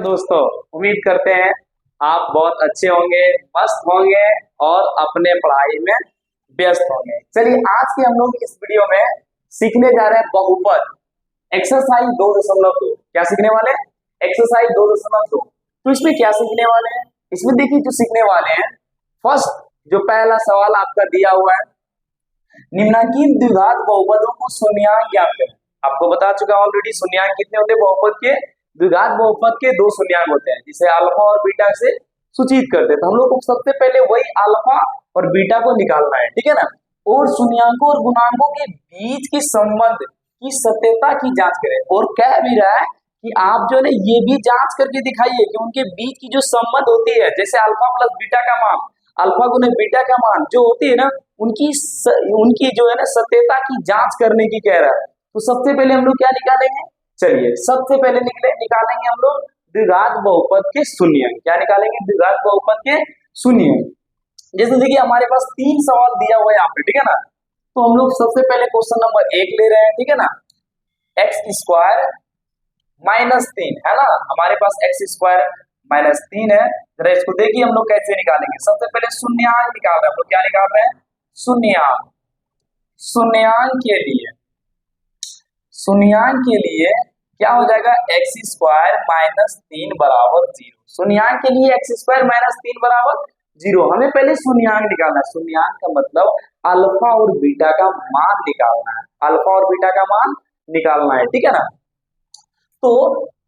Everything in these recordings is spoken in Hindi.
दोस्तों, उम्मीद करते हैं आप बहुत अच्छे होंगे, मस्त होंगे और अपने पढ़ाई में व्यस्त होंगे। चलिए आज के हम लोग इस वीडियो में सीखने जा रहे हैं बहुपद एक्सरसाइज 2.2। क्या सीखने वाले हैं? एक्सरसाइज 2.2। तो इसमें क्या सीखने वाले हैं? इसमें देखिए जो सीखने वाले हैं, फर्स्ट जो पहला सवाल आपका दिया हुआ है, निम्नलिखित द्विघात बहुपदों को शून्यांक ज्ञात करें। आपको बता चुका ऑलरेडी शून्यांक कितने होते हैं बहुपद के। द्विघात बहुपद के दो शून्यांक होते हैं जिसे अल्फा और बीटा से सूचित करते हैं। तो हम लोग को सबसे पहले वही अल्फा और बीटा को निकालना है, ठीक है ना। और शून्यांकों और गुणांकों के बीच के संबंध की सत्यता की जांच करें। और कह भी रहा है कि आप जो है ये भी जांच करके दिखाइए कि उनके बीच की जो संबंध होती है, जैसे अल्फा प्लस बीटा का मान, अल्फा गुने बीटा का मान जो होती है ना, उनकी जो है ना सत्यता की जांच करने की कह रहा है। तो सबसे पहले हम लोग क्या निकालेंगे? चलिए सबसे पहले निकालेंगे हम लोग द्विघात बहुपद के शून्यांक। क्या निकालेंगे? द्विघात बहुपद के शून्यांक। जैसे देखिए हमारे पास 3 सवाल दिया हुआ है यहाँ पे, ठीक है ना। तो हम लोग सबसे पहले क्वेश्चन नंबर 1 ले रहे हैं, ठीक है ना। एक्स स्क्वायर माइनस 3 है ना, हमारे पास एक्स स्क्वायर माइनस 3 है। जरा इसको देखिए हम लोग कैसे निकालेंगे। सबसे पहले शून्यांक निकाल रहे हैं हम लोग। क्या निकाल रहे हैं? शून्यांक। शून्यांक के लिए क्या हो जाएगा? एक्स स्क्वायर माइनस 3 बराबर 0। शून्यांक के लिए एक्स स्क्वायर माइनस 3 बराबर 0। हमें पहले शून्यांक निकालना है। शून्यांक का मतलब अल्फा और बीटा का मान निकालना है। अल्फा और बीटा का मान निकालना है, ठीक है ना। तो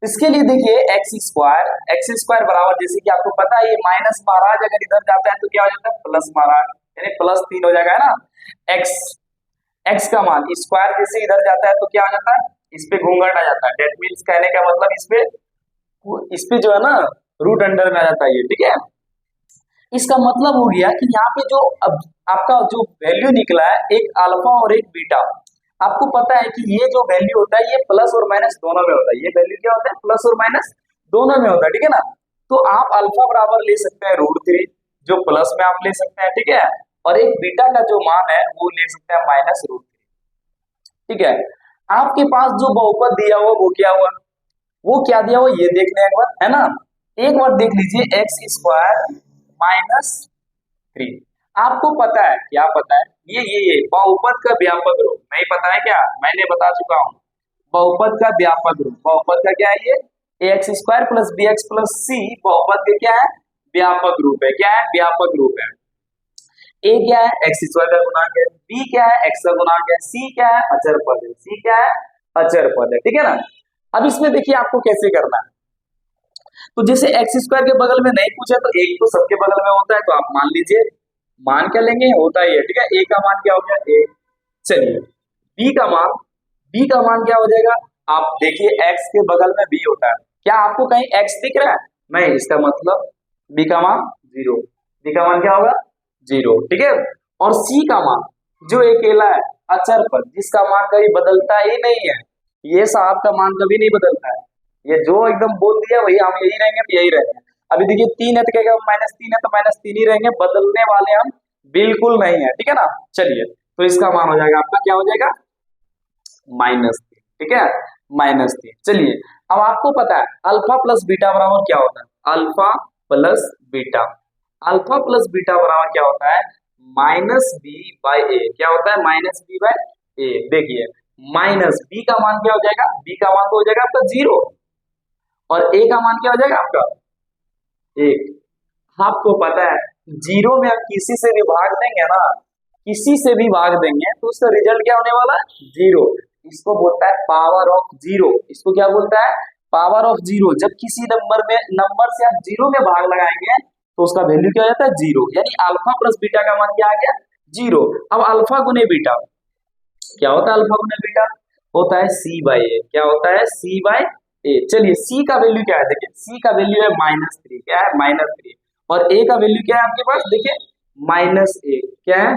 इसके लिए देखिए एक्स स्क्वायर बराबर, जैसे कि आपको पता है ये माइनस महाराज अगर इधर जाता है तो क्या हो जाता है? प्लस महाराज, यानी प्लस 3 हो जाएगा, है ना। एक्स का मान स्क्वायर जैसे इधर जाता है तो क्या आ जाता है? इस पे घूंघट आ जाता है। डेट मीन्स कहने का मतलब इस पे जो है ना रूट अंडर में आ जाता है ये, ठीक है। इसका मतलब हो गया कि यहाँ पे जो अब आपका जो वैल्यू निकला है, एक अल्फा और एक बीटा। आपको पता है कि ये जो वैल्यू होता है ये प्लस और माइनस दोनों में होता है। ये वैल्यू क्या होता है? प्लस और माइनस दोनों में होता है, ठीक है ना। तो आप अल्फा बराबर ले सकते हैं √3, जो प्लस में आप ले सकते हैं, ठीक है। और एक बीटा का जो मान है वो ले सकते हैं माइनस √3, ठीक है। आपके पास जो बहुपद दिया हुआ वो क्या हुआ? वो क्या दिया हुआ ये देख लें एक बार, है ना। एक बार देख लीजिए एक्स स्क्वायर माइनस 3। आपको पता है, क्या पता है? ये बहुपद का व्यापक रूप नहीं पता है क्या? मैंने बता चुका हूं बहुपद का व्यापक रूप। बहुपद का क्या है? ये X square plus B X plus C बहुपद के क्या है? व्यापक रूप है। क्या है? व्यापक रूप है। ए क्या है? एक्स स्क्वायर का गुणांक है। बी क्या है? एक्स का गुणांक है। सी क्या है? अचर पद है। सी क्या है? अचर पद है, ठीक है ना। अब इसमें देखिए आपको कैसे करना है। तो जैसे एक्स स्क्वायर के बगल में नहीं पूछा तो एक तो सबके बगल में होता है, तो आप मान लीजिए, मान क्या लेंगे? होता ही है, ठीक है। ए का मान क्या हो गया? ए। चलिए बी का मान क्या हो जाएगा? आप देखिए एक्स के बगल में बी होता है। क्या आपको कहीं एक्स दिख रहा है? नहीं, इसका मतलब बी का मान 0। बी का मान क्या होगा? 0, ठीक है। और सी का मान जो अकेला है अचर पद, जिसका मान कभी बदलता ही नहीं है, ये साहब का मान कभी नहीं बदलता है। ये जो एकदम बोल दिया वही हम यही रहेंगे, यही रहेंगे। अभी देखिए 3 है तो क्या माइनस 3 है तो माइनस 3 ही रहेंगे, बदलने वाले हम बिल्कुल नहीं है, ठीक है ना। चलिए तो इसका मान हो जाएगा आपका, क्या हो जाएगा? -3, ठीक है, -3। चलिए अब आपको पता है अल्फा प्लस बीटा बराबर क्या होता है? अल्फा प्लस बीटा बराबर क्या होता है? -b/a। क्या होता है? -b/a। देखिए माइनस बी का मान क्या हो जाएगा? बी का मान तो हो जाएगा आपका 0 और ए का मान क्या हो जाएगा आपका? 1। आपको पता है 0 में आप किसी से भी भाग देंगे ना, किसी से भी भाग देंगे तो उसका रिजल्ट क्या होने वाला है? 0। इसको बोलता है पावर ऑफ 0। इसको क्या बोलता है? Power of 0। जब किसी नंबर से आप 0 में भाग लगाएंगे तो उसका वैल्यू क्या हो जाता है? 0। यानी अल्फा प्लस बीटा का मान क्या आ गया? 0। अब अल्फा गुने बीटा क्या होता है? अल्फा गुने बीटा होता है c/a। क्या होता है? c/a। चलिए सी का वैल्यू क्या है? देखिए सी का वैल्यू है -3। क्या है? -3। और ए का वैल्यू क्या है आपके पास? देखिए -1। क्या है?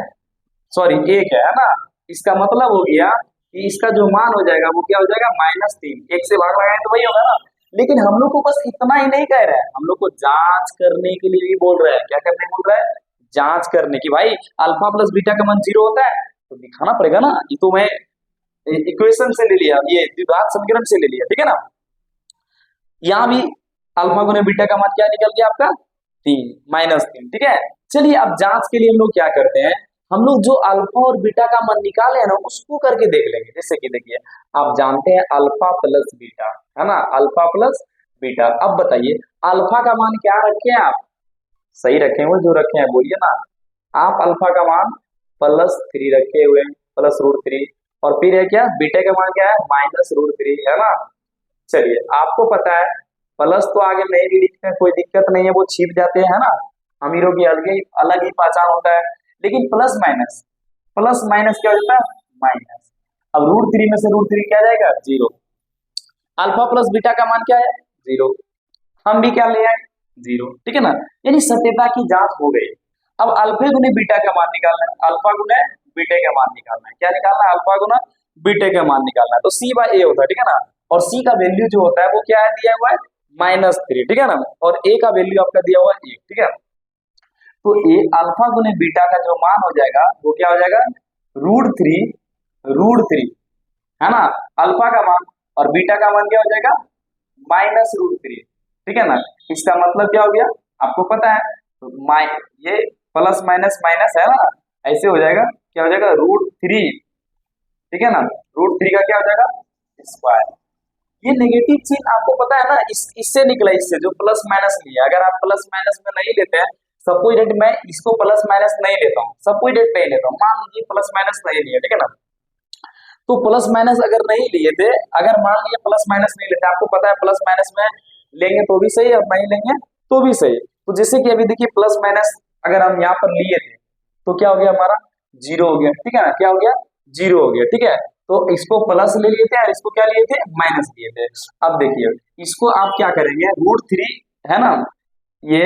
सॉरी 1 है ना। इसका मतलब हो गया कि इसका जो मान हो जाएगा वो क्या हो जाएगा? -3। 1 से भाग लगाएं तो वही होगा ना। लेकिन हम लोग को बस इतना ही नहीं कह रहा है, हम लोग को जांच करने के लिए भी बोल रहा है। क्या करने बोल रहा है? जांच करने की। भाई अल्फा प्लस बीटा का मान 0 होता है तो दिखाना पड़ेगा ना। ये तो मैं इक्वेशन से ले लिया, ये द्विघात समीकरण से ले लिया, ठीक है ना। यहाँ भी अल्फा गुने बीटा का मान क्या निकल गया आपका 3 -3, ठीक है। चलिए अब जांच के लिए हम लोग क्या करते हैं, हम लोग जो अल्फा और बीटा का मान निकाले हैं ना उसको करके देख लेंगे। जैसे कि देखिए आप जानते हैं अल्फा प्लस बीटा है ना, अल्फा प्लस बीटा। अब बताइए अल्फा का मान क्या रखे हैं आप, सही रखे हुए जो रखे हैं बोलिए ना। आप अल्फा का मान +3 रखे हुए हैं, +√3, और फिर है क्या बीटा का मान क्या है -√3 है ना। चलिए आपको पता है प्लस तो आगे नहीं भी लिखते हैं कोई दिक्कत नहीं है, वो छिप जाते हैं ना, अमीरों की अलग ही पहचान होता है। लेकिन प्लस माइनस क्या हो जाता है माइनस। अब √3 में से √3 क्या जाएगा 0। अल्फा प्लस बीटा का मान क्या है 0, हम भी क्या ले आए 0, ठीक है ना। यानी सत्यता की जांच हो गई। अब अल्फा गुने बीटा का मान निकालना है, अल्फा गुने बीटा का मान निकालना है, क्या निकालना है अल्फा गुना बीटा का मान निकालना है। तो C/A होता है, ठीक है ना, और C का वैल्यू जो होता है वो क्या है दिया हुआ है -3, ठीक है ना, और A का वैल्यू आपका दिया हुआ है 1, ठीक है। तो A अल्फा गुने बीटा का जो मान हो जाएगा वो क्या हो जाएगा √3 है ना, अल्फा का मान, और बीटा का मान क्या हो जाएगा -√3, ठीक है ना। इसका मतलब क्या हो गया आपको पता है, तो ये प्लस माइनस माइनस है ना, ऐसे हो जाएगा क्या हो जाएगा √3, ठीक है ना, √3 का क्या हो जाएगा स्क्वायर। ये नेगेटिव चिन्ह आपको पता है ना, इससे निकला, इससे जो प्लस माइनस लिया। अगर आप प्लस माइनस में नहीं लेते हैं, सपोज डेट मैं इसको प्लस माइनस नहीं लेता हूँ, सपोज डेट नहीं लेता हूँ, मान लीजिए प्लस माइनस नहीं लिया, ठीक है ना। तो प्लस माइनस अगर नहीं लिए थे, अगर मान लिया प्लस माइनस नहीं लेते, आपको पता है प्लस माइनस में लेंगे तो भी सही और नहीं लेंगे तो भी सही। तो जैसे कि अभी देखिए प्लस माइनस अगर हम यहाँ पर लिए थे तो क्या हो गया हमारा 0 हो गया, ठीक है ना, क्या हो गया 0 हो गया, ठीक है। तो इसको प्लस ले लिए थे और इसको क्या लिए थे माइनस लिए थे। अब देखिए इसको आप क्या करेंगे √3 है ना, ये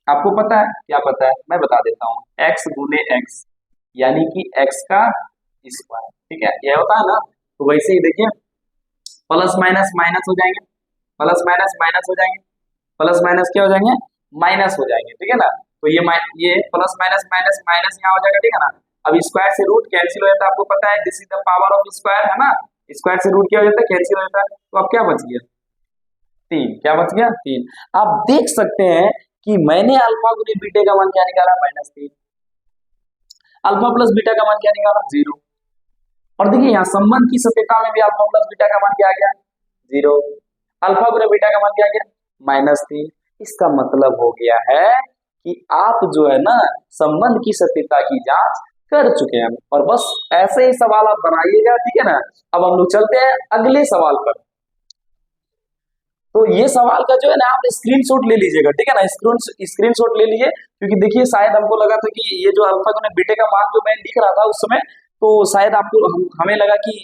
आपको पता है क्या पता है मैं बता देता हूँ, x गुने x यानी कि x का स्क्वायर, ठीक है, यह होता है ना। तो वैसे ही देखिए प्लस माइनस माइनस हो जाएंगे, प्लस माइनस माइनस हो जाएंगे, प्लस माइनस क्या हो जाएंगे माइनस हो जाएंगे, ठीक है ना। तो ये प्लस माइनस माइनस माइनस यहाँ हो जाएगा, ठीक है ना। अब स्क्वायर से रूट कैंसिल हो जाता है, आपको पता है this is the power of square है ना, स्क्वायर से रूट क्या हो जाता है कैंसिल हो जाता है। तो अब क्या बच गया 3, क्या बच गया 3। आप देख सकते हैं कि मैंने अल्फा गुने बीटा का मान क्या निकाला -3, अल्फा प्लस बीटा का मान क्या निकाला 0, और देखिए यहाँ संबंध की सत्यता में भी अल्फा प्लस बीटा का मान क्या आ गया 0, अल्फा गुने बीटा का मान क्या आ गया -3। इसका मतलब हो गया है कि आप जो है ना संबंध की सत्यता की जांच कर चुके हैं। और बस ऐसे ही सवाल आप बनाइएगा, ठीक है ना। अब हम लोग चलते हैं अगले सवाल पर। तो ये सवाल का जो है ना आप स्क्रीनशॉट ले लीजिएगा, ठीक है ना, स्क्रीनशॉट ले लीजिए, क्योंकि देखिए शायद हमको लगा था कि ये जो अल्फा गुने बीटा का मान जो मैं लिख रहा था उस समय, तो शायद आपको हमें लगा कि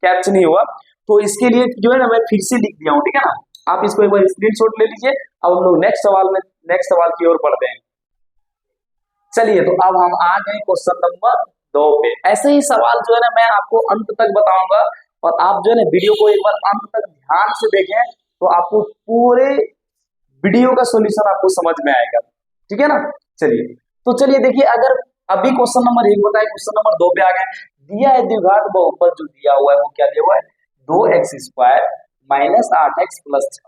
कैच नहीं हुआ, तो इसके लिए जो है ना मैं फिर से लिख दिया हूँ, ठीक है ना। आप इसको एक बार स्क्रीनशॉट ले लीजिए। अब हम लोग नेक्स्ट सवाल की ओर बढ़ते हैं। चलिए तो अब हम आ गए क्वेश्चन नंबर 2 पे। ऐसे ही सवाल जो है ना मैं आपको अंत तक बताऊंगा, और आप जो है ना वीडियो को एक बार अंत तक ध्यान से देखें तो आपको पूरे वीडियो का सॉल्यूशन आपको समझ में आएगा, ठीक है ना। चलिए देखिए, अगर अभी क्वेश्चन नंबर 1 बताए, क्वेश्चन नंबर 2 पे आ गए। दिया है द्विघात बहुपद जो दिया हुआ है वो क्या दिया हुआ है 2x² - 8x + 6,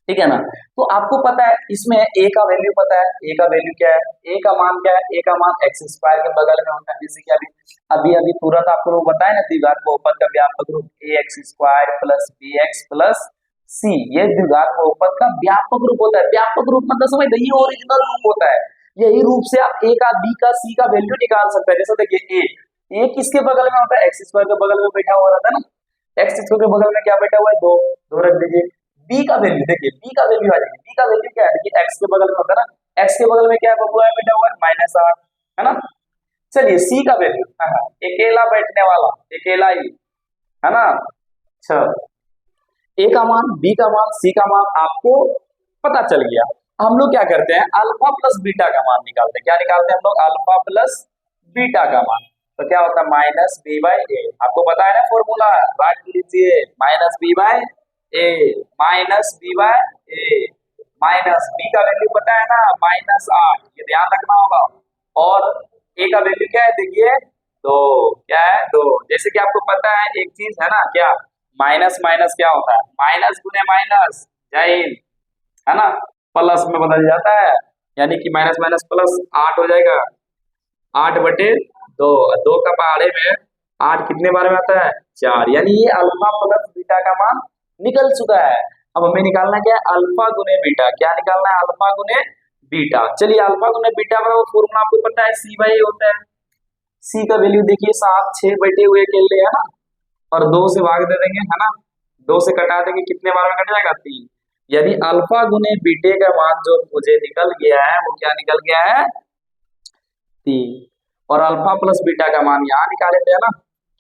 ठीक है ना। तो आपको पता है इसमें a का वैल्यू पता है, a का वैल्यू क्या है, a का मान क्या है, a का मान x² के बगल में होता है। जैसे कि अभी तुरंत आपको लोग बताए ना द्विघात बहुपद का व्यापक रूप ax² + bx + c, ये द्विघात बहुपद का व्यापक रूप होता है। व्यापक रूप मतलब समझ ये ओरिजिनल रूप होता है। यही रूप से आप a का b का c का वैल्यू निकाल सकते हैं। जैसे देखिए a किसके बगल में होता है x² के बगल में बैठा हुआ रहता है ना, x² के बगल में क्या बैठा हुआ है 2 रख दीजिए। b का वैल्यू देखिए, b का वैल्यू आ जाएगी, b का वैल्यू क्या है देखिए x के बगल में होता है ना, x के बगल में क्या है बबुआ बैठा हुआ है -8 है ना। चलिए c का वैल्यू अकेला बैठने वाला, अकेला ही है ना। अच्छा a का मान, b का मान, c का मान आपको पता चल गया। हम लोग क्या करते हैं अल्फा प्लस बीटा का मान निकालते हैं। क्या निकालते हैं हम लोग अल्फा प्लस बीटा का मान। तो क्या होता है -b/a, आपको पता है ना फॉर्मूला, राइट लीजिए -b/a -b/a माइनस b का वैल्यू पता है ना -8, ये ध्यान रखना होगा। और a का वैल्यू क्या है देखिए 2, क्या है 2। जैसे कि आपको पता है एक चीज है ना, क्या माइनस माइनस क्या होता है, माइनस गुने माइनस, जय हिंद, है ना, प्लस में बदल जाता है, यानी कि माइनस माइनस प्लस 8 हो जाएगा, 8/2, 2 का पहाड़े में 8 कितने बार में आता है, 4, यानी ये अल्फा प्लस बीटा का मान निकल चुका है। अब हमें निकालना क्या है, अल्फा गुने बीटा, क्या निकालना है, अल्फा गुने बीटा। चलिए अल्फा गुने बीटा का फॉर्मूला आपको पता है, C/A होता है। सी का वैल्यू देखिए 7, 6/2 के लिए है ना, और 2 से भाग दे देंगे, है ना, 2 से कटा देंगे, कितने बार में कट जाएगा, 3। यदि अल्फा गुने बीटे का मान जो मुझे निकल गया है वो क्या निकल गया है, 3। और अल्फा प्लस बीटा का मान यहाँ निकाले थे, है ना।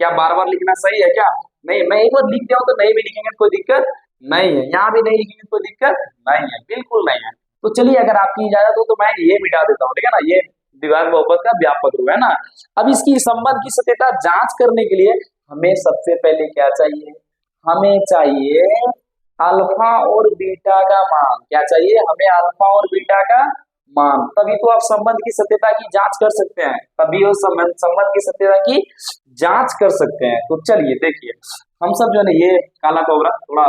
क्या बार बार लिखना सही है क्या, नहीं, मैं एक बार लिख दिया हूं तो नहीं भी लिखेंगे तो कोई दिक्कत नहीं है, यहाँ भी नहीं लिखेंगे तो कोई दिक्कत नहीं है, बिल्कुल नहीं है। तो चलिए अगर आपकी इजाजत हो तो मैं ये मिटा देता हूँ, ठीक है ना, ये द्विघात बहुपद का व्यापक रूप है ना। अब इसकी संबंध की सत्यता जांच करने के लिए हमें सबसे पहले क्या चाहिए, हमें चाहिए अल्फा और बीटा का मान, क्या चाहिए हमें, अल्फा और बीटा का मान, तभी तो आप संबंध की सत्यता की जांच कर सकते हैं, तभी वो संबंध की सत्यता की जांच कर सकते हैं। तो चलिए देखिए, हम सब जो है ना ये काला कोबरा थोड़ा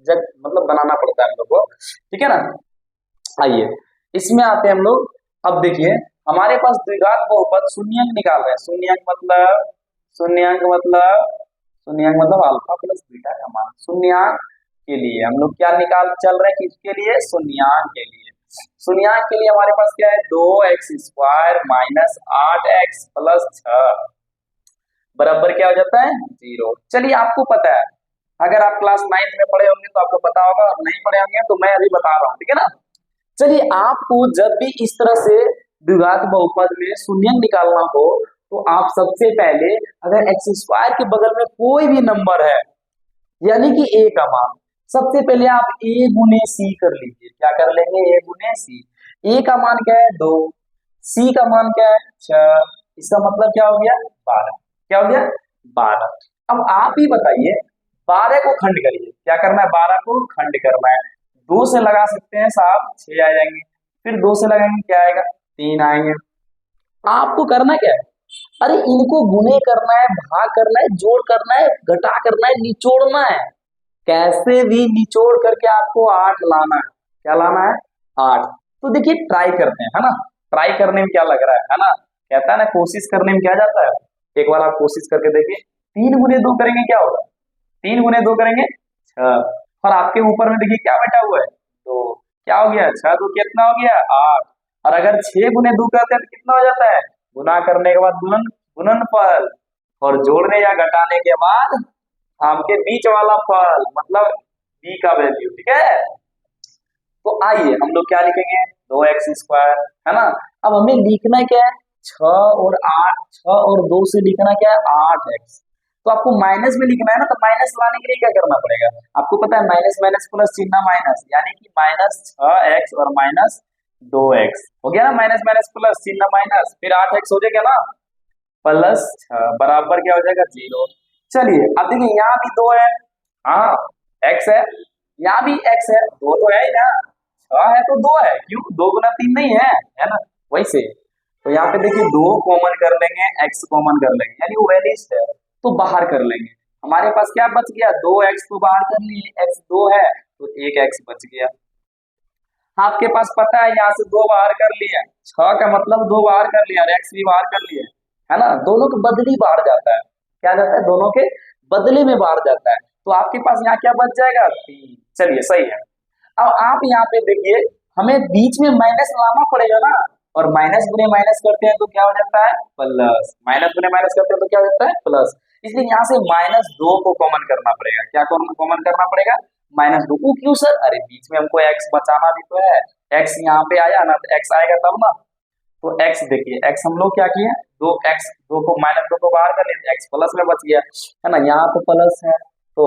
जग मतलब बनाना पड़ता है हम लोग को, ठीक है ना। आइए इसमें आते हैं हम लोग। अब देखिए हमारे पास द्विघात बहुपद शून्यंक निकाल रहे हैं, शून्यंक मतलब अल्फा प्लस बीटा का मान, शून्यंक के लिए हम लोग क्या निकाल चल रहे हैं, किसके लिए, शून्यंक के लिए। शून्यंक के लिए हमारे पास क्या है, 2x² माइनस 8x प्लस 6 बराबर क्या हो जाता है, 0। चलिए आपको पता है, अगर आप क्लास 9 में पढ़े होंगे तो आपको पता होगा, और नहीं पढ़े होंगे तो मैं अभी बता रहा हूँ, ठीक है ना। चलिए आपको जब भी इस तरह से द्विघात बहुपद में शून्यंक निकालना हो तो आप सबसे पहले अगर x² के बगल में कोई भी नंबर है यानी कि a का मान, सबसे पहले आप a गुने c कर लीजिए, क्या कर लेंगे, a गुने c। a का मान क्या है, 2, c का मान क्या है, 6, इसका मतलब क्या हो गया, 12, क्या हो गया, 12। अब आप ही बताइए, 12 को खंड करिए, क्या करना है, 12 को खंड करना है, 2 से लगा सकते हैं साहब, 6 आ जाएंगे, फिर 2 से लगाएंगे क्या आएगा, 3 आएंगे। आपको करना क्या है, अरे इनको गुने करना है, भाग करना है, जोड़ करना है, घटा करना है, निचोड़ना है, कैसे भी निचोड़ करके आपको 8 लाना है, क्या लाना है, 8। तो देखिए ट्राई करते हैं, है ना, ट्राई करने में क्या लग रहा है ना, कहता है ना कोशिश करने में क्या जाता है। एक बार आप कोशिश करके देखिए, 3 गुने 2 करेंगे क्या होगा, 3 गुने 2 करेंगे 6, और आपके ऊपर में देखिए क्या बैठा हुआ है, 2, क्या हो गया, 6 2 कितना हो गया, 8। और अगर 6 गुने 2 करते हैं तो कितना हो जाता है, गुना करने के बाद गुणनफल, और जोड़ने या घटाने के बाद आपके बीच वाला फल, मतलब b का वैल्यू, ठीक है। तो आइए हम लोग क्या लिखेंगे, 2x², है ना। अब हमें लिखना क्या है, 6 और 8, 6 और 2 से लिखना क्या है, 8x। तो आपको माइनस में लिखना है ना, तो माइनस लाने के लिए क्या करना पड़ेगा, आपको पता है माइनस माइनस प्लस चिन्ह माइनस, यानी कि -6x और -2x हो गया ना, माइनस माइनस प्लस चिन्ह माइनस, फिर 8x हो जाएगा ना, प्लस 6 बराबर क्या हो जाएगा, 0। चलिए अब देखिए यहाँ भी 2 है, हाँ x है, यहाँ भी x है, 2 तो है ही ना, 6 है तो 2 है, क्यों, 2 गुना 3 नहीं है ना, वैसे। तो यहाँ पे देखिए 2 कॉमन कर लेंगे, x कॉमन कर लेंगे, यानी वो वैल्यूज है तो बाहर कर लेंगे, हमारे पास क्या बच गया, 2x तो बाहर कर लिए, x 2 है तो 1x बच गया। आपके पास पता है यहाँ से 2 बाहर कर लिया, 6 का मतलब 2 बाहर कर लिया, और x भी बाहर कर लिया, है ना, दोनों के बदली बाहर जाता है, क्या जाता है, दोनों के बदले में बाहर जाता है, तो आपके पास यहाँ क्या बच जाएगा, 3। चलिए सही है। अब आप यहाँ पे देखिए, हमें बीच में माइनस लाना पड़ेगा ना, और माइनस गुने माइनस करते हैं तो क्या हो जाता है, प्लस, माइनस गुने माइनस करते हैं तो क्या हो जाता है, प्लस। इसलिए यहाँ से -2 को कॉमन करना पड़ेगा, क्या कॉमन करना पड़ेगा, -2 को, क्यों सर, अरे बीच में हमको x बचाना भी तो है, x यहाँ पे आया ना तो x आएगा तब ना, तो x देखिए, x हम लोग क्या किए, 2x, 2 को -2 को बाहर कर लिए, x प्लस में बच गया, है ना, यहाँ तो प्लस है तो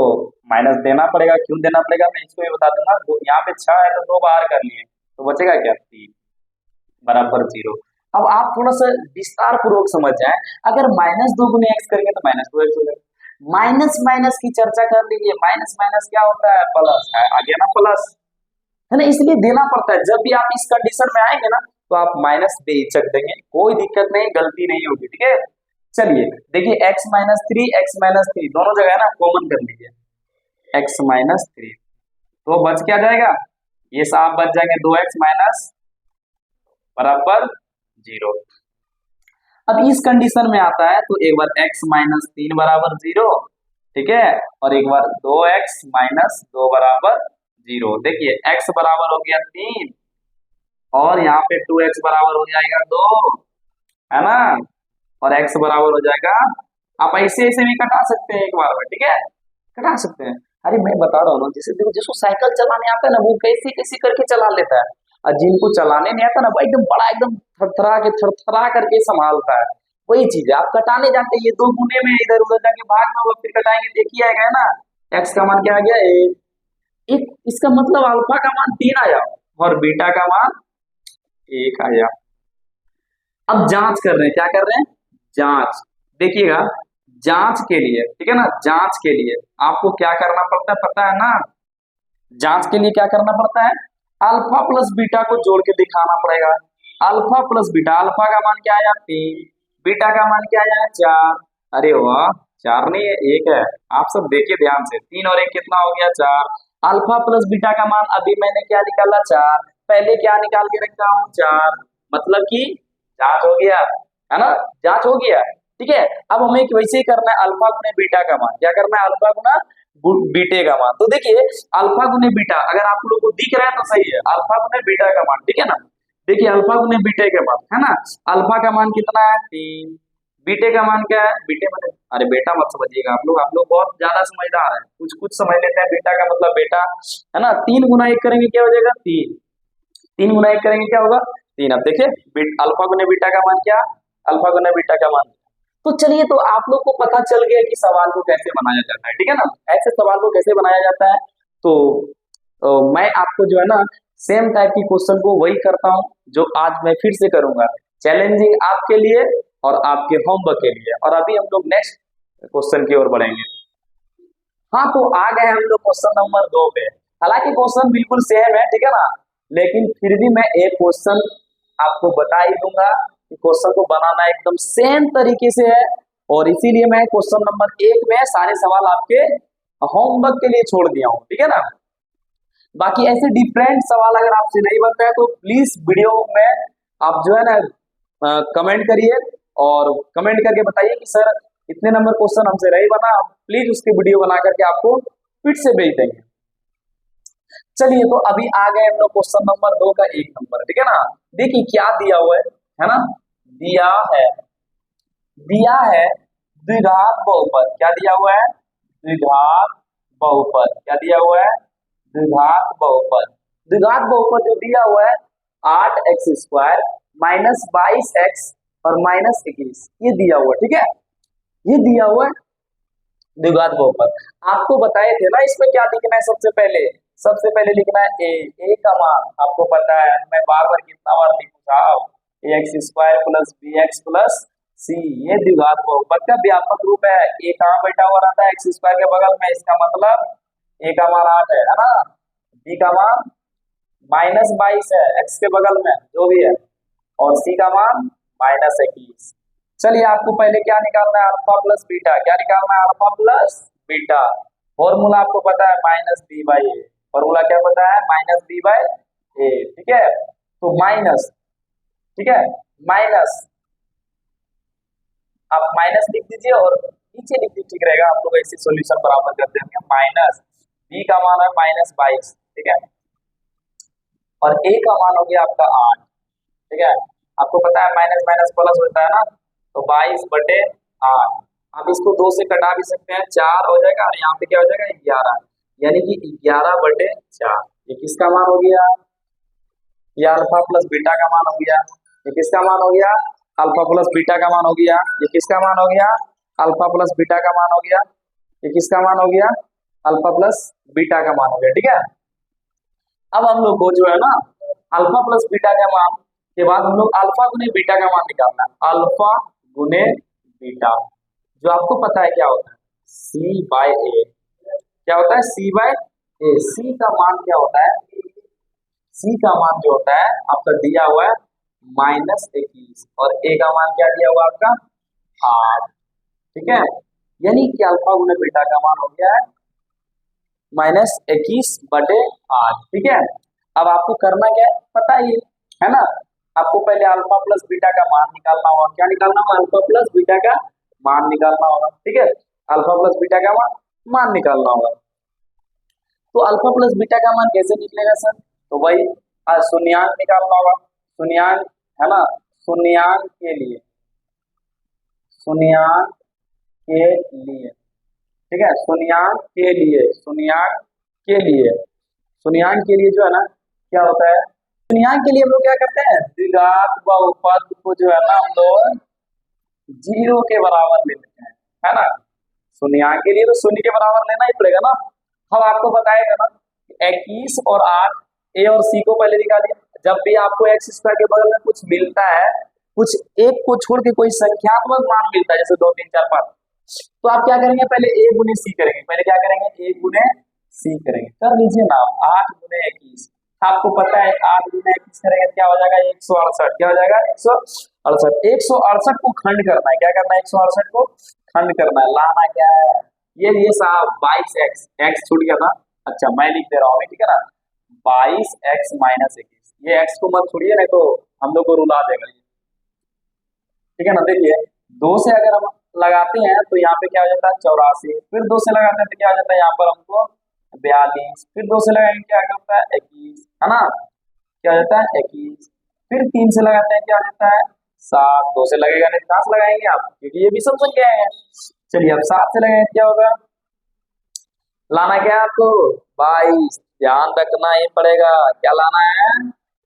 माइनस देना पड़ेगा, क्यों देना पड़ेगा, मैं इसको भी बता दूंगा, यहाँ पे 6 है तो 2 बाहर कर लिए तो बचेगा क्या, 3 बराबर 0। अब आप थोड़ा सा विस्तार पूर्वक समझ जाए, अगर -2 गुने x करेंगे तो -2x हो जाएगा, माइनस माइनस की चर्चा कर लीजिए, माइनस माइनस क्या होता है, प्लस है, आ गया ना प्लस, है ना, इसलिए देना पड़ता है, जब भी आप इस कंडीशन में आएंगे ना तो आप माइनस बेहिचक देंगे, कोई दिक्कत नहीं, गलती नहीं होगी, ठीक है। चलिए देखिए x -3 दोनों जगह है ना, कॉमन कर लीजिए, x -3 तो बच क्या जाएगा, ये साफ बच जाएंगे 2x माइनस बराबर 0। अब इस कंडीशन में आता है तो एक बार x माइनस 3 बराबर 0, ठीक है, और एक बार 2x माइनस 2 बराबर 0। देखिए x बराबर हो गया 3 और यहाँ पे 2x बराबर हो जाएगा 2, है ना, और x बराबर हो जाएगा, आप ऐसे ऐसे भी कटा सकते हैं एक बार में, ठीक है, कटा सकते हैं। अरे मैं बता रहा हूँ ना, जैसे देखो जिसको साइकिल चलाने आता है ना वो कैसे कैसे करके चला लेता है, और जिनको चलाने नहीं आता ना भाई एकदम बड़ा एकदम थरथरा करके संभालता है। वही चीज है, आप कटाने जाते हैं ये दो गुने में इधर उधर जाके भाग में फिर कटाएंगे, देखिए आएगा है ना, x का मान क्या आ गया एक, इसका मतलब अल्फा का मान 3 आया और बीटा का मान 1 आया। अब जांच कर रहे हैं, क्या कर रहे हैं, जांच। देखिएगा जांच के लिए, ठीक है ना, जांच के लिए आपको क्या करना पड़ता है पता है ना, जांच के लिए क्या करना पड़ता है, अल्फा प्लस बीटा को जोड़ के दिखाना पड़ेगा। अल्फा प्लस बीटा, अल्फा का मान क्या आया 3, बीटा का मान क्या आया 4। अरे वाह, 4 नहीं है 1 है, आप सब देखिए ध्यान से, 3 और 1 कितना हो गया 4। अल्फा प्लस बीटा का मान अभी मैंने क्या निकाला 4, पहले क्या निकाल के रखा हूँ 4, मतलब कि जांच हो गया, है ना, जांच हो गया, ठीक है। अब हमें वैसे ही करना है, अल्फा गुने बीटा का मान, क्या करना है, अल्फा गुना बीटे का मान। तो देखिए अल्फा गुने बीटा अगर आप लोग को दिख रहा है तो सही है, अल्फा गुने बीटा का मान, ठीक है ना। देखिए अल्फा गुने बीटे के मान, है ना, अल्फा का मान कितना है 3, बीटे का मान क्या है, बीटे में, अरे बेटा मत समझिएगा आप लोग बहुत ज्यादा समझदार है, कुछ कुछ समझ लेते हैं, बीटा का मतलब बेटा, है ना। 3 गुना 1 करेंगे क्या हो जाएगा 3, 3 गुना 1 करेंगे क्या होगा 3। अब देखिए अल्फा गुने बीटा का मान क्या, अल्फा गुने बीटा का मान। तो चलिए, तो आप लोग को पता चल गया कि सवाल को कैसे बनाया जाता है, ठीक है ना, ऐसे सवाल को कैसे बनाया जाता है। तो मैं आपको जो है ना सेम टाइप की क्वेश्चन को वही करता हूँ जो आज मैं फिर से करूंगा, चैलेंजिंग आपके लिए और आपके होमवर्क के लिए। और अभी हम लोग नेक्स्ट क्वेश्चन की ओर बढ़ेंगे। हाँ, तो आ गए हम लोग क्वेश्चन नंबर 2 पे। हालांकि क्वेश्चन बिल्कुल सेम है, ठीक है ना, लेकिन फिर भी मैं एक क्वेश्चन आपको बता ही दूंगा कि क्वेश्चन को बनाना एकदम सेम तरीके से है, और इसीलिए मैं क्वेश्चन नंबर 1 में सारे सवाल आपके होमवर्क के लिए छोड़ दिया हूँ, ठीक है ना। बाकी ऐसे डिफरेंट सवाल अगर आपसे नहीं बनता है तो प्लीज वीडियो में आप जो है ना कमेंट करिए और कमेंट करके बताइए कि सर इतने नंबर क्वेश्चन हमसे नहीं बना, प्लीज उसकी वीडियो बना करके आपको फिर से भेज देंगे। चलिए, तो अभी आ गए हम लोग क्वेश्चन नंबर 2 का 1 नंबर, ठीक है ना। देखिए क्या दिया हुआ है ना, दिया है द्विघात बहुपद, क्या दिया हुआ है, द्विघात बहुपद, क्या दिया हुआ है, द्विघात बहुपद। द्विघात बहुपद जो दिया हुआ है 8x² माइनस 22x और माइनस 21, ये दिया हुआ है, ठीक है, ये दिया हुआ है द्विघात बहुपद। आपको बताए थे ना इसमें क्या लिखना है, सबसे पहले लिखना है ए का मान आपको पता है, मैं बार बार कितना बार लिखूंगा, ax² plus bx plus c, ये द्विघात बहुपद का व्यापक रूप है। ए कहाँ बैठा हुआ रहता है x² के बगल में, इसका मतलब ए का मान 8 है ना, बी का मान माइनस 22 है x के बगल में जो भी है, और सी का मान माइनस 21। चलिए आपको पहले क्या निकालना है, अल्फा प्लस बीटा, क्या निकालना है, अल्फा प्लस बीटा। फॉर्मूला आपको पता है minus B by A, formula क्या पता है माइनस बी बाई ए, ठीक है। तो माइनस, ठीक है, माइनस, आप माइनस लिख दीजिए और नीचे लिख दीजिए, ठीक रहेगा, आप लोग ऐसे सॉल्यूशन बराबर कर देंगे। माइनस बी का मान है माइनस 22, ठीक है, और ए का मान हो गया आपका 8, ठीक है। आपको पता है माइनस माइनस प्लस होता है ना, तो 22/8, आप इसको 2 से कटा भी सकते हैं, 4 हो जाएगा, और यहाँ पे क्या हो जाएगा 11, यानी कि 11/4। ये किसका मान हो गया, ये अल्फा प्लस बीटा का मान हो गया। ये किसका मान हो गया, अल्फा प्लस बीटा का मान हो गया। ये किसका मान हो गया, अल्फा प्लस बीटा का मान हो गया। ये किसका मान हो गया, अल्फा प्लस बीटा का मान हो गया, ठीक है। अब हम लोग को जो है ना अल्फा प्लस बीटा का मान के बाद हम लोग अल्फा गुने बीटा का मान निकालना है। अल्फा गुने बीटा जो आपको पता है क्या होता है, c/a, क्या होता है c/a। c का मान क्या होता है, c का मान जो होता है आपका दिया हुआ है -21, और a का मान क्या दिया हुआ आपका 8, ठीक है। यानी कि अल्फा गुने बीटा का मान हो गया है -21/8, ठीक है। अब आपको करना क्या है पता ही है ना, आपको पहले अल्फा प्लस बीटा का मान निकालना होगा। क्या निकालना होगा? अल्फा प्लस बीटा का मान निकालना होगा। ठीक है, अल्फा प्लस बीटा का मान निकालना होगा। तो अल्फा प्लस बीटा का मान कैसे निकलेगा सर? तो वही शून्यांक निकालना होगा। शून्यांक है ना, शून्यांक के लिए, शून्यांक के लिए, ठीक है, शून्यांक के लिए, शून्यांक के लिए, शून्यांक के लिए जो है ना क्या होता है, शून्यांक के लिए हम लोग क्या करते हैं, द्विघात बहुपद को जो है ना हम लोग जीरो के बराबर ले लेते हैं, है ना। शून्यांक के लिए तो शून्य के बराबर लेना ही पड़ेगा ना। हम आपको बताएगा ना 21 और 8 ए और सी को पहले निकालिए। जब भी आपको एक्स स्क्वायर के बगल में कुछ मिलता है, कुछ एक को छोड़ के कोई संख्यात्मक मान मिलता है, जैसे 2 3 4 5, तो आप क्या करेंगे, पहले ए गुने सी करेंगे। पहले क्या करेंगे, ए गुने सी करेंगे। कर लीजिए ना, 8 गुने 21, आपको पता है 8 गुने 21 करेंगे क्या हो जाएगा, 168। क्या हो जाएगा, 168। 168 को खंड करना है। क्या करना है, 168 को खंड करना है। लाना क्या है, ये साहब 22x, x छूट गया था, अच्छा मैं लिख दे रहा हूँ, ठीक है ना, 22x माइनस 21। ये x को मत छोड़िए, नहीं तो हम लोग को रुला देगा, ठीक है ना। देखिए 2 से अगर हम लगाते हैं तो यहाँ पे क्या हो जाता है 84, फिर 2 से लगाते हैं तो क्या हो जाता है यहाँ पर हमको 42, फिर 2 से लगाएंगे क्या होता है 21, है ना, क्या हो जाता है 21, फिर 3 से लगाते हैं क्या हो जाता है 7, 2 से लगेगा नहीं, कहाँ से लगाएंगे आप, क्योंकि ये भी सब संख्या है। चलिए अब 7 से लगाएंगे क्या होगा, लाना क्या है आपको 22, ध्यान रखना ही पड़ेगा, क्या लाना है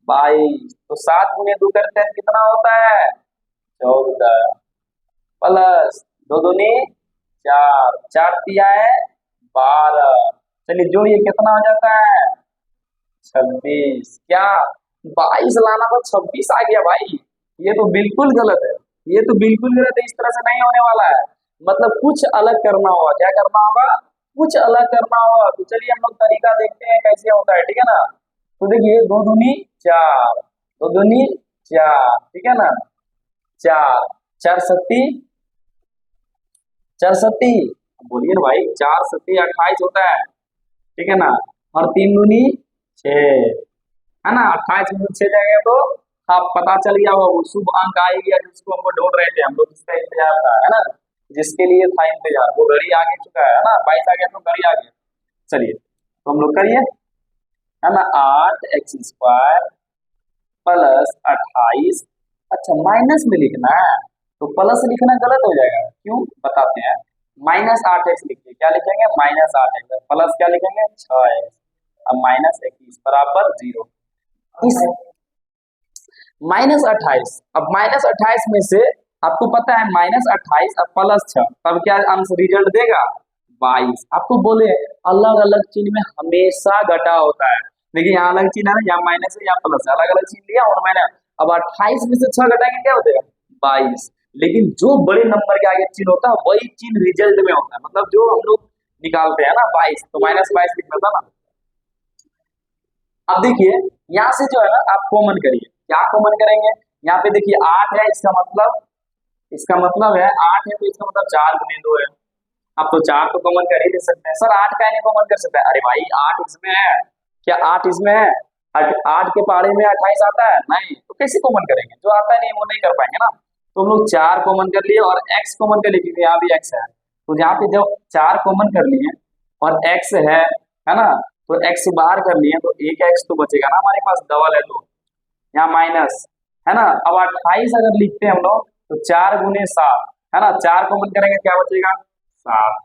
22। तो 7 गुने 2 करते हैं कितना होता है 14, प्लस 2 दूनी 4, 4 तिया है 12। चलिए जो ये कितना हो जाता है 26। क्या 22 लाना तो 26 आ गया भाई, ये तो बिल्कुल गलत है, ये तो बिल्कुल गलत है, इस तरह से नहीं होने वाला है। मतलब कुछ अलग करना होगा। क्या करना होगा, कुछ अलग करना होगा। तो चलिए हम लोग तरीका देखते हैं कैसे होता है, ठीक है ना। तो देखिए 2 दूनी 4, 2 दूनी 4, ठीक है ना, 4, 4 सत्ती, 4 सत्ती, बोलिए ना भाई, 4 सत्ती 28 होता है, ठीक है ना, और 3 दूनी 6, है ना, 28 में 6 जाएगा तो आप पता चल गया वो शुभ अंक आ ही गया जिसको हमको ढूंढ रहे थे हम लोग, इसका इंतजार था, है ना, जिसके लिए था इंतजार, वो घड़ी आगे चुका है ना, 22 आ गया तो घड़ी आ गया। चलिए तो हम लोग करिए, है ना, 8x स्क्वायर प्लस 28, अच्छा माइनस में लिखना है तो प्लस लिखना गलत हो जाएगा, क्यों बताते हैं। -8x लिखिए, क्या लिखेंगे -8x, प्लस क्या लिखेंगे 6x, अब -21 बराबर 0। इस -28, अब -28 में से आपको पता है -28 अब प्लस 6, तब क्या आंसर रिजल्ट देगा 22। आपको बोले अलग अलग चिन्ह में हमेशा घटा होता है, देखिए यहाँ अलग चिन्ह है ना, यहाँ माइनस है यहाँ प्लस है, अलग अलग चिन्ह लिया और मैंने, अब 28 में से 6 घटाएंगे क्या हो जाएगा 22। लेकिन जो बड़े नंबर के आगे चिन्ह होता है वही चिन्ह रिजल्ट में होता है, मतलब जो हम लोग निकालते हैं ना 22, तो -22 लिखना था ना। अब देखिए यहाँ से जो है ना आप कॉमन करिए, क्या कॉमन करेंगे, यहाँ पे देखिए 8 है, इसका मतलब है 8 है तो इसका मतलब 4 गुने 2 है। अब तो 4 तो कॉमन कर ही ले सकते हैं सर, 8 का नहीं कॉमन कर सकते हैं, अरे भाई 8 इसमें है, क्या 8 इसमें है, 8 के पहाड़े में 28 आता है नहीं, तो कैसे कॉमन करेंगे, जो आता नहीं वो नहीं कर पाएंगे ना। तो हम लोग 4 कॉमन कर लिए और x कॉमन कर लिए, क्योंकि यहाँ भी x है, तो यहाँ पे जब 4 कॉमन कर लिए और x है ना, तो x बाहर कर लिए तो एक x तो बचेगा ना हमारे पास, डबल है तो यहाँ माइनस, है ना। अब 28 अगर लिखते हैं हम लोग तो 4 गुने 7, है ना, 4 कॉमन करेंगे क्या बचेगा 7।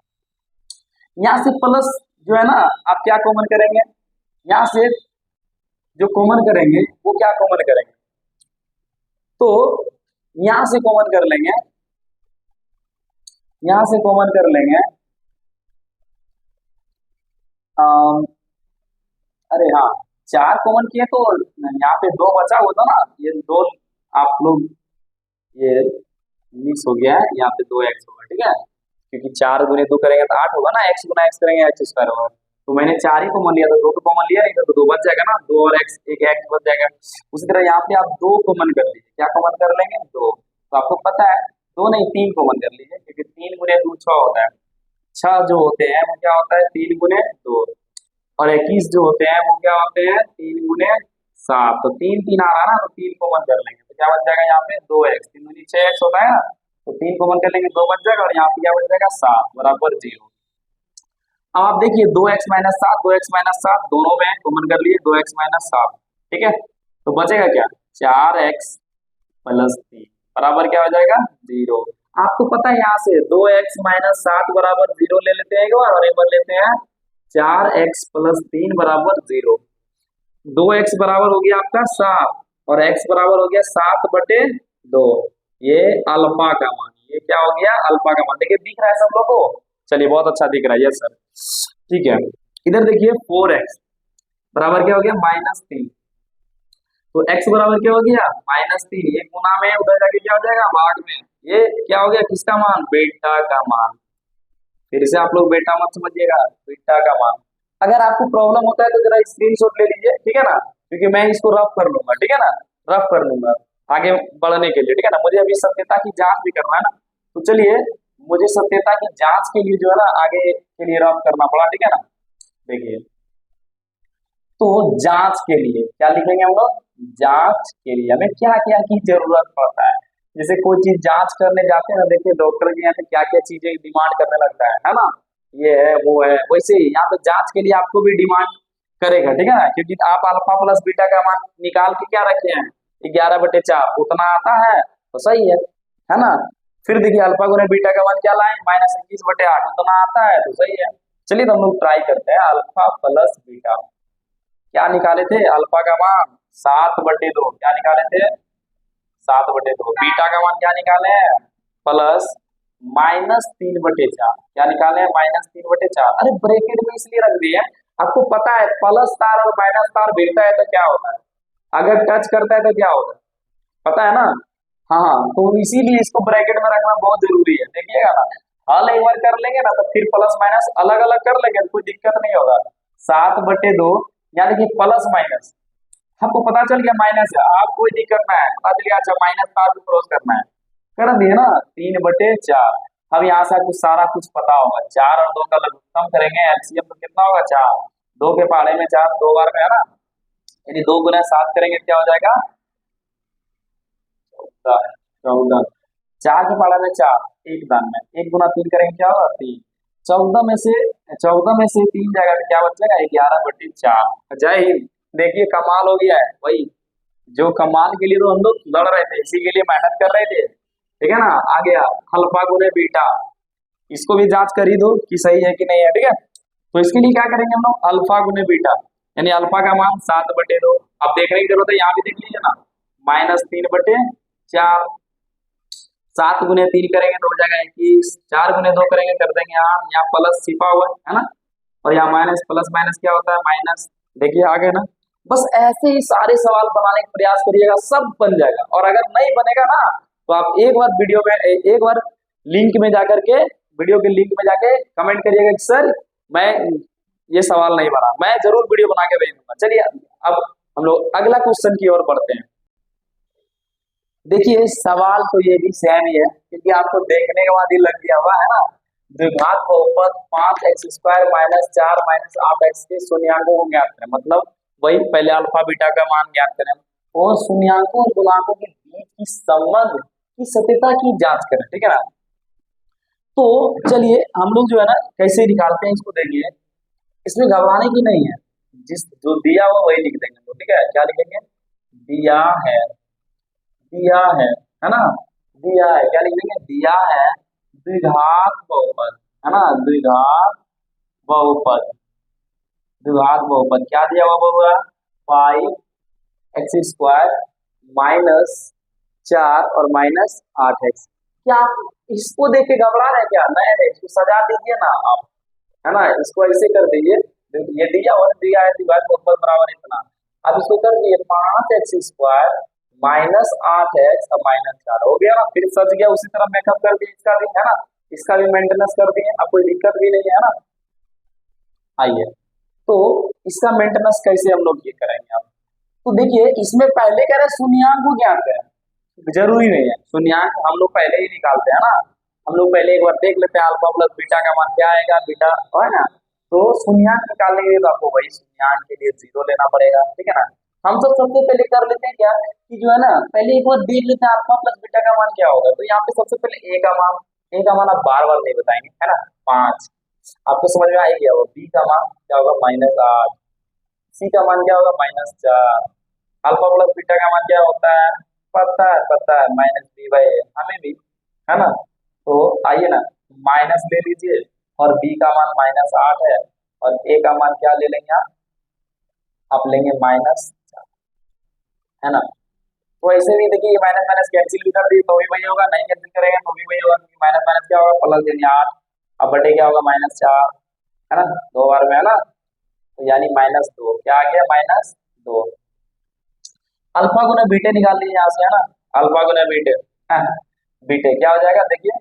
यहाँ से प्लस जो है ना आप क्या कॉमन करेंगे, यहाँ से जो कॉमन करेंगे वो क्या कॉमन करेंगे, तो यहाँ से कॉमन कर लेंगे, यहाँ से कॉमन कर लेंगे अरे हाँ 4 कॉमन किए तो यहाँ पे 2 बचा हुआ था ना, ये 2 आप लोग ये मिक्स हो गया है, यहाँ पे 2x होगा, ठीक है, क्योंकि 4 गुने 2 करेंगे तो 8 होगा ना, x गुना x करेंगे x स्क्वायर होगा, तो मैंने 4 ही कॉमन लिया था, 2 तो कॉमन लिया नहीं था तो 2 बच जाएगा ना, 2 और x, एक x बच जाएगा। उसी तरह यहाँ पे आप 2 कॉमन कर लीजिए, क्या कॉमन कर लेंगे 2, तो आपको पता है 2 नहीं 3 कॉमन कर लीजिए, क्योंकि 3 गुने 2 6 होता है, 6 जो होते हैं वो क्या होता है 3 गुने 2, और 21 जो होते हैं वो क्या होते हैं 3 गुने 7, तो 3 3 आ रहा है ना, तो 3 कॉमन कर लेंगे तो क्या बच जाएगा यहाँ पे 2x, 3 दूनी 6x होता है ना, तो 3 कॉमन कर लेंगे 2 बच जाएगा और यहाँ पे क्या बच जाएगा 7 बराबर 0। अब आप देखिए 2x-7, 2x-7 दोनों में कॉमन कर लिए 2x-7, ठीक है, तो बचेगा क्या 4x प्लस 3 बराबर क्या हो जाएगा 0। आपको पता है यहाँ से 2x-7 बराबर 0 ले लेते हैं एक बार और एक बार लेते हैं 4x प्लस 3 बराबर 0। 2x बराबर हो गया आपका 7 और x बराबर हो गया 7/2, ये अल्फा का मान, ये क्या हो गया अल्फा का मान। देखिए दिख रहा है सब लोगों को, चलिए बहुत अच्छा दिख रहा है, यस सर, ठीक है। इधर देखिए 4x बराबर क्या हो गया -3, तो x बराबर क्या हो गया -3, ये गुना में उधर जाके क्या हो जाएगा भाग में, ये क्या हो गया किसका मान बीटा का मान। फिर से आप लोग बेटा मत समझिएगा, बीटा का मान। अगर आपको प्रॉब्लम होता है तो जरा स्क्रीनशॉट ले लीजिए, ठीक है ना, क्योंकि मैं इसको रफ कर लूंगा, ठीक है ना, रफ कर लूंगा आगे बढ़ने के लिए, ठीक है ना। मुझे अभी सत्यता की जांच भी करना है ना, तो चलिए मुझे सत्यता की जांच के लिए जो है ना आगे के लिए रफ करना पड़ा, ठीक है ना। देखिए तो जांच के लिए क्या लिखेंगे हम लोग, जांच के लिए हमें क्या क्या की जरूरत पड़ता है। जैसे कोई चीज जांच करने जाते हैं ना, देखिए डॉक्टर के यहाँ पे क्या क्या चीजें डिमांड करने लगता है ना, ये है वो है, वैसे ही यहाँ पे जांच के लिए आपको भी डिमांड करेगा, ठीक है ना, क्योंकि आप अल्फा प्लस बीटा का मान निकाल के क्या रखे हैं 11/4 उतना आता है तो सही है ना। फिर देखिए अल्फा गुने बीटा का मान क्या लाए -21/8 उतना आता है तो सही है। चलिए तो हम लोग ट्राई करते हैं, अल्फा प्लस बीटा क्या निकाले थे, अल्फा का मान 7/2 क्या निकाले थे 7/2, बीटा का मान क्या निकाले हैं प्लस -3/4 क्या निकाले हैं -3/4। अरे ब्रैकेट में इसलिए रख दिए, आपको पता है प्लस तार और माइनस तार भिड़ता है तो क्या होता है, अगर टच करता है तो क्या होता है पता है ना। हाँ तो इसीलिए इसको ब्रैकेट में रखना बहुत जरूरी है। देखिएगा ना हल एक बार कर लेंगे ना तो फिर प्लस माइनस अलग अलग कर लेंगे तो कोई दिक्कत नहीं होगा। 7/2 यानी कि प्लस माइनस आपको पता चल गया माइनस है, आप कोई दिक्कत ना है, पता चल गया अच्छा माइनस तार भी क्रॉस करना है, कर दिए ना 3/4। अब यहाँ से आपको सारा कुछ पता होगा, 4 और 2 का लघुत्तम करेंगे एलसीएम तो कितना होगा 4, 2 के पहाड़े में 4 2 बार में है ना, यदि 2 गुना 7 करेंगे क्या हो जाएगा 14, 4 के पहाड़े में 4 एक दान में, 1 गुना 3 करेंगे क्या होगा 3, 14 में से 3 जाएगा तो क्या बचेगा 11/4। जय हिंद। देखिए कमाल हो गया है, वही जो कमाल के लिए तो हम लोग लड़ रहे थे, इसी के लिए मेहनत कर रहे थे, ठीक है ना। आ गया अल्फा गुने बीटा, इसको भी जांच कर ही दो कि सही है कि नहीं है, ठीक है। तो इसके लिए क्या करेंगे हम लोग अल्फा गुने बीटा, यानी अल्फा का मान 7/2, अब देखने की जरूरत है यहाँ भी देख लीजिए ना -3/4, 7 गुने 3 करेंगे तो हो जाएगा 21, 4 गुने 2 करेंगे कर देंगे 8, यहाँ प्लस छिपा हुआ है ना, और यहाँ माइनस प्लस माइनस क्या होता है माइनस। देखिए आ गए ना, बस ऐसे ही सारे सवाल बनाने का प्रयास करिएगा, सब बन जाएगा। और अगर नहीं बनेगा ना तो आप एक बार वीडियो में एक बार लिंक में जाकर के वीडियो के लिंक में जाके कमेंट करिएगा कि सर मैं ये सवाल नहीं बना, मैं जरूर वीडियो बना के भेज दूंगा। चलिए अब हम लोग अगला क्वेश्चन की ओर बढ़ते हैं। देखिए सवाल तो ये भी सेम ही है क्योंकि आपको देखने के बाद ही लग गया हुआ है ना, द्विघात बहुपद 5x² -4 -8x के शून्याङ्कों को ज्ञात करें, मतलब वही पहले अल्फा बीटा का मान ज्ञात करें और शून्याङ्कों और गुणांकों के बीच की संबंध की सत्यता की जांच करें, ठीक है ना। तो चलिए हम लोग जो है ना कैसे निकालते हैं इसको देखिए, इसमें घबराने की नहीं है, जिस जो दिया हुआ वही लिख देंगे तो ठीक है। क्या लिखेंगे दिया है ना, दिया है क्या लिख देंगे दिया है द्विघात बहुपद है ना, द्विघात बहुपद क्या दिया हुआ बहुआ 5x² -4 और -8x। क्या आप इसको देख के घबरा रहे हैं क्या, नहीं इसको सजा दीजिए ना आप, है ना, इसको ऐसे कर दीजिए, ये दिया है द्विघात बहुपद बराबर इतना, अब इसको कर दिए 5x² -8x और -4 हो गया ना, फिर सज गया, उसी तरह मेकअप कर दिया इसका भी है ना, इसका भी मेंटेनेंस कर दिए, अब कोई दिक्कत भी नहीं है ना। आइए तो इसका मेंटेनेंस कैसे हम लोग ये करेंगे आप, तो देखिए इसमें पहले कह रहे शून्याङ्क को ज्ञात करें, जरूरी नहीं है शून्याङ्क हम लोग पहले ही निकालते हैं ना, हम लोग पहले एक बार देख लेते हैं अल्फा प्लस बीटा का मान क्या आएगा, बीटा है ना तो शून्यंक निकालने के लिए तो आपको वही शून्यंक के लिए 0 लेना पड़ेगा, ठीक है ना। हम सब सबसे पहले कर लेते हैं क्या कि जो है ना पहले एक बार देख लेते हैं अल्फा प्लस बीटा का मान क्या होगा। तो यहाँ पे सबसे पहले ए का मान आप बार बार नहीं बताएंगे, है ना। 5 आपको समझ में आ ही गया होगा। बी का मान क्या होगा -8, सी का मान क्या होगा -4, अल्फा प्लस बीटा का मान क्या होता है पता है -b/a हमें भी, है ना। तो आइए ना माइनस ले लीजिए और बी का मान -8 है और ए का मान क्या ले लेंगे आप लेंगे -4, है ना। तो ऐसे भी देखिए ये माइनस माइनस कैंसिल भी कर दिए तो भी वही होगा, नहीं कैंसिल करेंगे तो भी वही होगा क्योंकि माइनस माइनस क्या होगा प्लस यानी 8, अब बटे क्या होगा -4, है ना, दो बार में, है ना। तो यानी -2 क्या आ गया -2। अल्फा गुना बीटे निकाल लीजिए यहाँ से, है ना। अल्फा गुना बीटे, है ना, बीटे क्या हो जाएगा देखिए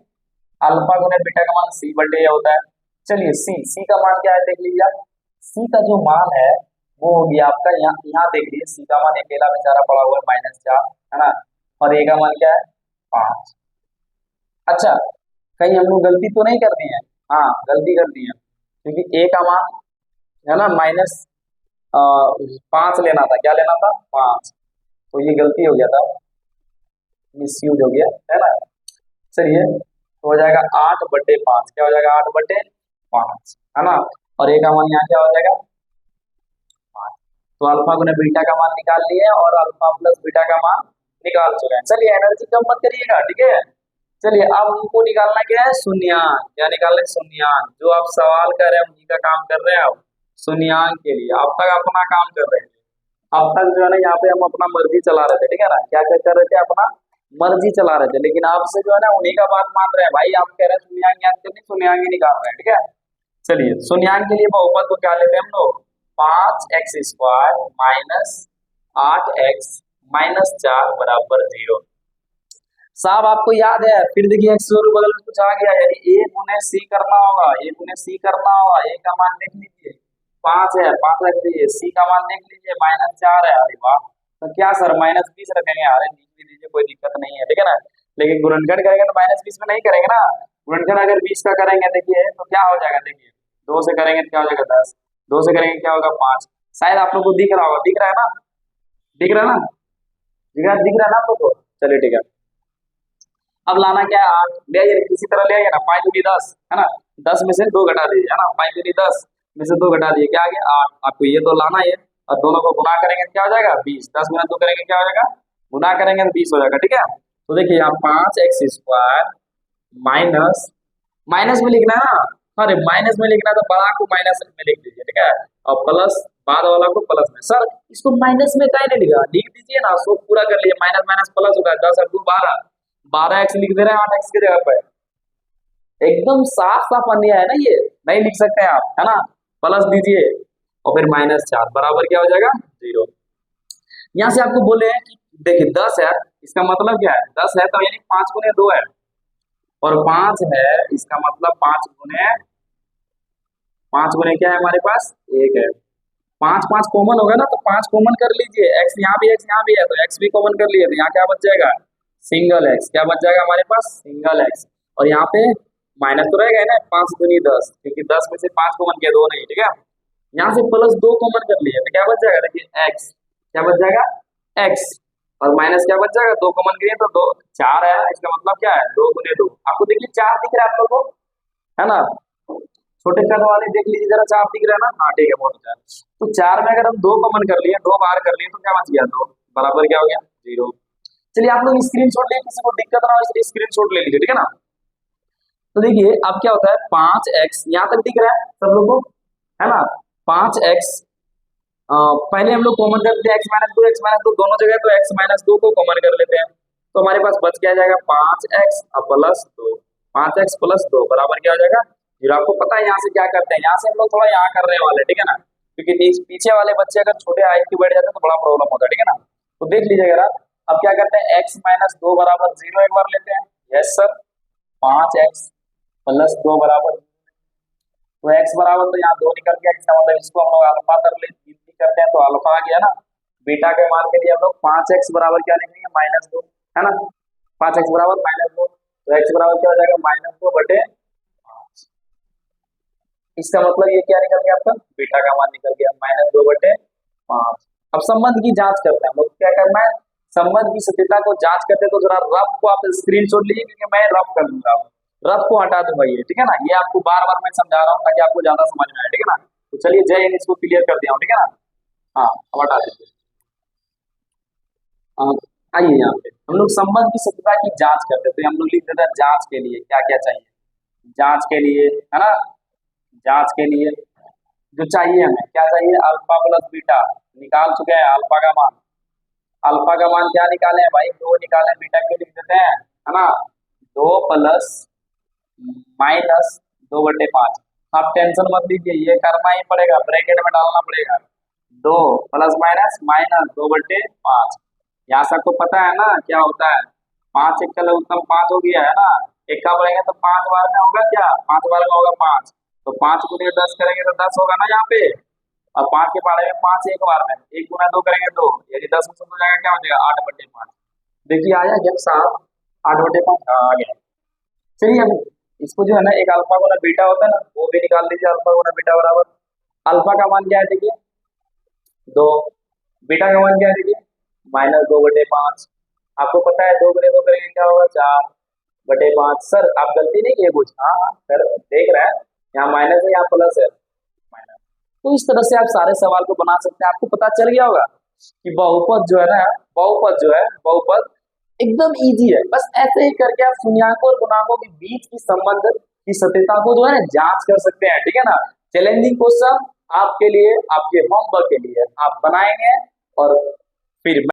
अल्फा गुना बीटा का मान c/a होता है। चलिए सी का मान क्या है देख लीजिए आप। सी का जो मान है वो हो गया आपका यहाँ देख लीजिए सी का मान अकेला बेचारा पड़ा हुआ है -4, है ना, और ए का मान क्या है 5। अच्छा कहीं हम लोग गलती तो नहीं कर दी है? हाँ गलती कर दी है क्योंकि ए का मान है ना -5 लेना था, क्या लेना था 5, तो ये गलती हो गया था, मिसयूज हो गया, है ना। चलिए तो हो जाएगा 8/5, क्या हो जाएगा 8/5, है ना, और ए का मान यहाँ क्या हो जाएगा 5। तो अल्फा गुना बीटा का मान निकाल लिए और अल्फा प्लस बीटा का मान निकाल चुके हैं। चलिए एनर्जी कम मत करिएगा, ठीक है। चलिए अब हमको निकालना क्या है शून्यंक, क्या निकालना है शून्यंक, जो आप सवाल कर रहे हैं उन्हीं का काम कर रहे हैं आप शून्यंक के लिए। अब तक अपना काम कर रहे थे, अब तक जो है ना यहाँ पे हम अपना मर्जी चला रहे थे, ठीक है ना, क्या क्या कर रहे थे अपना मर्जी चला रहे थे, लेकिन आपसे जो है ना उन्हीं का बात मान रहे हैं भाई। आप कह रहे हैं शून्यंक याद करनी, शून्यंक ही निकाल रहे हैं, ठीक है। चलिए शून्यंक के लिए बहुपद को क्या लेते हैं हम लोग 5x² - 8x - 4 = 0। साहब आपको याद है फिर देखिए x के बगल में कुछ आ गया यानी a गुने c करना होगा, a गुने c करना होगा। a का मान देख लीजिए 5 है, 5 रख दीजिए, c का मान देख लीजिए -4 है, अरे वाह। तो क्या सर -20 रखेंगे? अरे लिख भी दीजिए कोई दिक्कत नहीं है, ठीक है ना। लेकिन गुणनखंड करेंगे तो -20 में नहीं करेंगे ना, गुणनखंड अगर 20 का करेंगे देखिए तो क्या हो जाएगा देखिए 2 से करेंगे तो क्या हो जाएगा 10, 2 से करेंगे क्या होगा 5। शायद आप लोग को दिख रहा होगा, दिख रहा है ना, दिख रहा है ना, दिख रहा है ना आप लोग को। चलिए ठीक है, अब लाना क्या है 8 ले आइए, किसी तरह ले आइए ना, 5 दूनी 10, है ना, 10 में से 2 घटा दीजिए, है ना, 5 दूनी 10 में से 2 घटा दिए क्या आ गया 8। आपको ये तो लाना है और दोनों को गुना करेंगे तो क्या हो जाएगा 20, 10 गुना 2 करेंगे क्या हो जाएगा, गुना करेंगे तो 20 हो जाएगा, ठीक है। तो देखिए यहाँ 5x² माइनस माइनस में लिखना है ना, अरे माइनस में लिखना है तो बड़ा को माइनस में लिख दीजिए, ठीक है, और प्लस बाद वाला को प्लस में। सर इसको माइनस में काहे नहीं लिखा, लिख दीजिए ना, सो पूरा कर लीजिए, माइनस माइनस प्लस होगा, 10 और 2 12, 12x लिख दे रहे हैं 8x की जगह पे, एकदम साफ साफ अन्याय है ना, ये नहीं लिख सकते हैं आप, है ना। प्लस दीजिए और फिर -4 बराबर क्या हो जाएगा 0। यहाँ से आपको बोले हैं कि देखिए 10 है, इसका मतलब क्या है 10 है तो यानी 5 गुने 2 है, और 5 है इसका मतलब 5 गुने क्या है हमारे पास 1 है। 5 5 कॉमन होगा ना तो 5 कॉमन कर लीजिए, x यहाँ भी x यहाँ भी है तो x भी कॉमन कर लिए तो यहाँ क्या बच जाएगा सिंगल x, क्या बच जाएगा हमारे पास सिंगल x, और यहाँ पे माइनस तो रहेगा ना 5 दूनी 10, क्योंकि 10 में से 5 कॉमन किया 2 नहीं, ठीक है। यहाँ से +2 कॉमन कर लिए तो क्या बच जाएगा देखिए x, क्या बच जाएगा x, और माइनस क्या बच जाएगा 2 कॉमन किए तो 2 4 है, इसका मतलब क्या है 2 गुने 2। आपको देखिए 4 दिख रहा है आप लोगों को, है ना, छोटे कद वाले देख लीजिए जरा 4 दिख रहा है ना, हाँ ठीक है बहुत अच्छा। तो 4 में अगर हम 2 कॉमन कर लिए 2 बार कर लिए तो क्या बच गया 2 बराबर क्या हो गया 0। चलिए आप लोग स्क्रीनशॉट ले, किसी को दिक्कत ना हो इसलिए स्क्रीनशॉट ले लीजिए, ठीक है ना। तो देखिए अब क्या होता है 5x यहाँ तक दिख रहा है सब लोग को, है ना, 5x पहले हम लोग कॉमन कर लेते हैं x-2 दोनों जगह, तो x-2 को कॉमन कर लेते हैं तो हमारे पास बच क्या जाएगा 5x प्लस 2, 5x प्लस 2 बराबर क्या हो जाएगा 0। आपको पता है यहाँ से क्या करते हैं, यहाँ से हम लोग थोड़ा यहाँ करने वाले, ठीक है ना, क्योंकि पीछे वाले बच्चे अगर छोटे हाइट के बैठ जाते हैं तो बड़ा प्रॉब्लम होता है, ठीक है ना। तो देख लीजिए अगर आप, अब क्या करते हैं x-2 बराबर 0 एक बार लेते हैं, यस सर, 5x प्लस 2 बराबर, तो x बराबर तो यहाँ 2 निकल गया, इसका मतलब इसको हम लोग अल्फा कर ले करते हैं तो अल्फा आ गया ना। बीटा के मान के लिए हम लोग 5x बराबर क्या लिखेंगे -2, है ना, 5x बराबर -2, तो x बराबर क्या हो जाएगा -2/5, इसका मतलब ये क्या निकल गया आपका, बीटा का मान निकल गया -2/5। अब संबंध की जांच करते हैं हम लोग, क्या करना है, संबंध की सत्यता को जांच करते हैं, तो जरा रफ को आप स्क्रीनशॉट लीजिए, क्योंकि मैं रफ कर दूंगा, रफ को हटा दूंगा ये, ठीक है ना, ये आपको बार बार मैं समझा रहा हूँ ताकि आपको ज्यादा समझ में आए, ठीक है ना। तो चलिए जय हिंद, इसको क्लियर कर दिया हूँ, ठीक है ना। हाँ अब हटा दीजिए। हाँ, आइए यहाँ पे हम लोग संबंध की सत्यता की जांच करते हैं, तो हम लोग लिख देते हैं जांच के लिए क्या क्या चाहिए, जांच के लिए, है ना, जांच के लिए जो चाहिए हमें क्या चाहिए, अल्फा प्लस बीटा निकाल चुके हैं, अल्फा का मान, अल्फा का मान क्या निकाले हैं भाई, 2 निकाले, बीटा क्यों लिख देते हैं, है ना, 2 प्लस -2/5। आप टेंशन मत लीजिए, ये करना ही पड़ेगा, ब्रैकेट में डालना पड़ेगा, 2 प्लस माइनस -2/5। यहाँ सबको पता है ना क्या होता है, 5 एक कल उत्तम 5 हो गया है ना, इक्का बढ़ेगा तो 5 बार में होगा क्या, 5 बार में होगा 5, तो 5 गुने 10 करेंगे तो 10 होगा ना यहाँ पे, और 5 के पहाड़े में 5 एक बार में, 1 गुना 2 करेंगे 2, यदि 10 में से हो जाएगा क्या हो जाएगा 8/5। देखिए आया जब साहब 8/5 आ गया। चलिए अब इसको जो है ना, एक अल्फा गुना बीटा होता है ना, वो भी निकाल लीजिए, अल्फा गुना बीटा बराबर, अल्फा का मान क्या है देखिए 2, बीटा का मान क्या है देखिए -2/5। आपको पता है 2 गुने 2 करेंगे क्या होगा 4/5। सर आप गलती नहीं किए कुछ, हाँ हाँ सर देख रहे हैं, यहाँ माइनस है यहाँ प्लस है, माइनस। तो इस तरह से आप सारे सवाल को बना सकते हैं, आपको पता चल गया होगा कि बहुपद जो है ना, बहुपद जो है, बहुपद एकदम इजी है, बस ऐसे ही करके आप शून्याकों और गुणांकों के बीच की संबंध की सत्यता को जो है जांच कर सकते हैं, ठीक है ना। चैलेंजिंग क्वेश्चन आपके लिए, आपके होमवर्क के लिए आप बनाएंगे और फिर